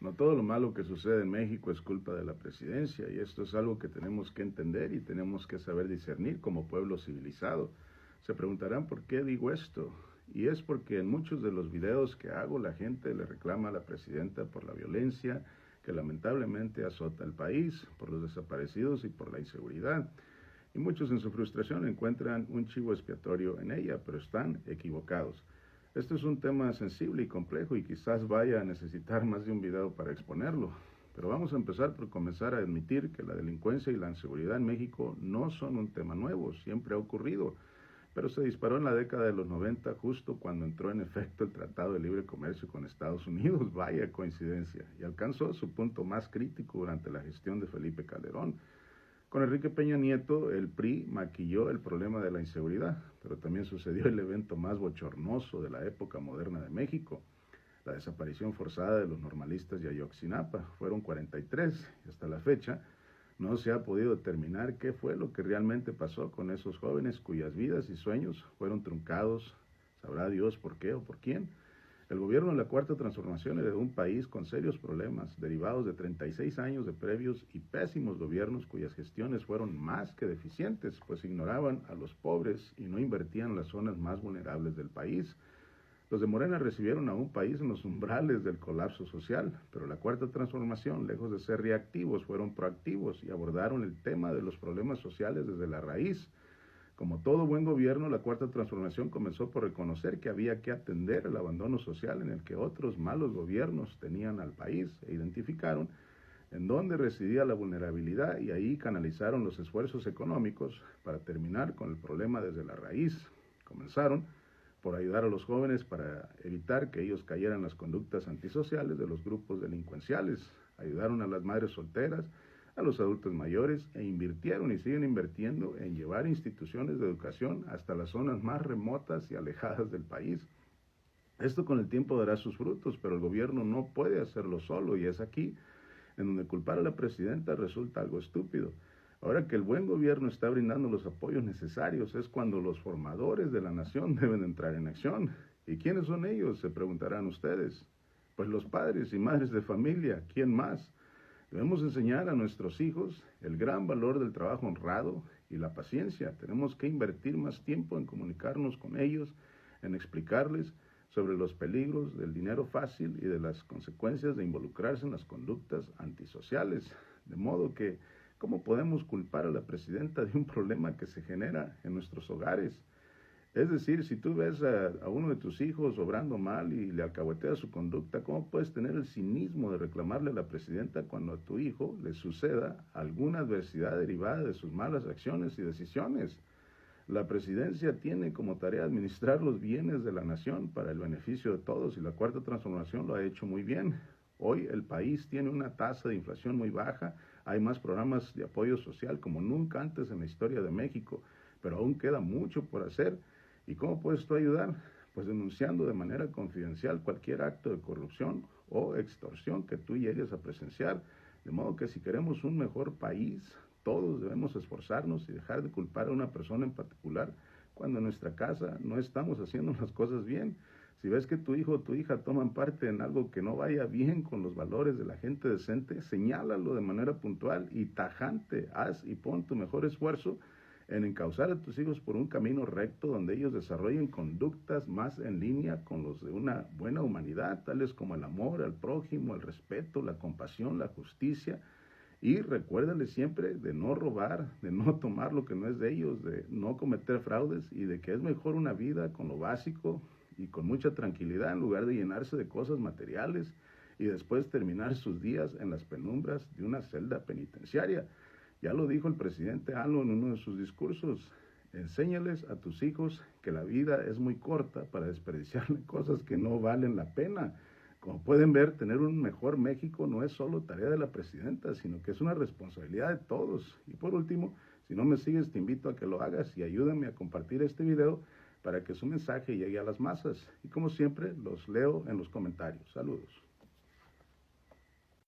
No todo lo malo que sucede en México es culpa de la presidencia, y esto es algo que tenemos que entender y tenemos que saber discernir como pueblo civilizado. Se preguntarán por qué digo esto, y es porque en muchos de los videos que hago la gente le reclama a la presidenta por la violencia que lamentablemente azota el país, por los desaparecidos y por la inseguridad. Y muchos en su frustración encuentran un chivo expiatorio en ella, pero están equivocados. Esto es un tema sensible y complejo y quizás vaya a necesitar más de un video para exponerlo. Pero vamos a empezar por comenzar a admitir que la delincuencia y la inseguridad en México no son un tema nuevo, siempre ha ocurrido, pero se disparó en la década de los 90 justo cuando entró en efecto el Tratado de Libre Comercio con Estados Unidos, vaya coincidencia, y alcanzó su punto más crítico durante la gestión de Felipe Calderón. Con Enrique Peña Nieto, el PRI maquilló el problema de la inseguridad, pero también sucedió el evento más bochornoso de la época moderna de México, la desaparición forzada de los normalistas de Ayotzinapa. Fueron 43 y hasta la fecha no se ha podido determinar qué fue lo que realmente pasó con esos jóvenes cuyas vidas y sueños fueron truncados. Sabrá Dios por qué o por quién. El gobierno de la Cuarta Transformación heredó un país con serios problemas, derivados de 36 años de previos y pésimos gobiernos cuyas gestiones fueron más que deficientes, pues ignoraban a los pobres y no invertían en las zonas más vulnerables del país. Los de Morena recibieron a un país en los umbrales del colapso social, pero la Cuarta Transformación, lejos de ser reactivos, fueron proactivos y abordaron el tema de los problemas sociales desde la raíz. Como todo buen gobierno, la Cuarta Transformación comenzó por reconocer que había que atender el abandono social en el que otros malos gobiernos tenían al país e identificaron en dónde residía la vulnerabilidad y ahí canalizaron los esfuerzos económicos para terminar con el problema desde la raíz. Comenzaron por ayudar a los jóvenes para evitar que ellos cayeran en las conductas antisociales de los grupos delincuenciales. Ayudaron a las madres solteras, a los adultos mayores e invirtieron y siguen invirtiendo en llevar instituciones de educación hasta las zonas más remotas y alejadas del país. Esto con el tiempo dará sus frutos, pero el gobierno no puede hacerlo solo y es aquí en donde culpar a la presidenta resulta algo estúpido. Ahora que el buen gobierno está brindando los apoyos necesarios es cuando los formadores de la nación deben entrar en acción. ¿Y quiénes son ellos?, se preguntarán ustedes. Pues los padres y madres de familia, ¿quién más? Debemos enseñar a nuestros hijos el gran valor del trabajo honrado y la paciencia. Tenemos que invertir más tiempo en comunicarnos con ellos, en explicarles sobre los peligros del dinero fácil y de las consecuencias de involucrarse en las conductas antisociales. De modo que, ¿cómo podemos culpar a la presidenta de un problema que se genera en nuestros hogares? Es decir, si tú ves a uno de tus hijos obrando mal y le alcahueteas su conducta, ¿cómo puedes tener el cinismo de reclamarle a la presidenta cuando a tu hijo le suceda alguna adversidad derivada de sus malas acciones y decisiones? La presidencia tiene como tarea administrar los bienes de la nación para el beneficio de todos y la Cuarta Transformación lo ha hecho muy bien. Hoy el país tiene una tasa de inflación muy baja, hay más programas de apoyo social como nunca antes en la historia de México, pero aún queda mucho por hacer. ¿Y cómo puedes tú ayudar? Pues denunciando de manera confidencial cualquier acto de corrupción o extorsión que tú llegues a presenciar. De modo que si queremos un mejor país, todos debemos esforzarnos y dejar de culpar a una persona en particular cuando en nuestra casa no estamos haciendo las cosas bien. Si ves que tu hijo o tu hija toman parte en algo que no vaya bien con los valores de la gente decente, señálalo de manera puntual y tajante. Haz y pon tu mejor esfuerzo en encauzar a tus hijos por un camino recto donde ellos desarrollen conductas más en línea con los de una buena humanidad, tales como el amor al prójimo, el respeto, la compasión, la justicia. Y recuérdales siempre de no robar, de no tomar lo que no es de ellos, de no cometer fraudes y de que es mejor una vida con lo básico y con mucha tranquilidad en lugar de llenarse de cosas materiales y después terminar sus días en las penumbras de una celda penitenciaria. Ya lo dijo el presidente AMLO en uno de sus discursos. Enséñales a tus hijos que la vida es muy corta para desperdiciarle cosas que no valen la pena. Como pueden ver, tener un mejor México no es solo tarea de la presidenta, sino que es una responsabilidad de todos. Y por último, si no me sigues, te invito a que lo hagas y ayúdame a compartir este video para que su mensaje llegue a las masas. Y como siempre, los leo en los comentarios. Saludos.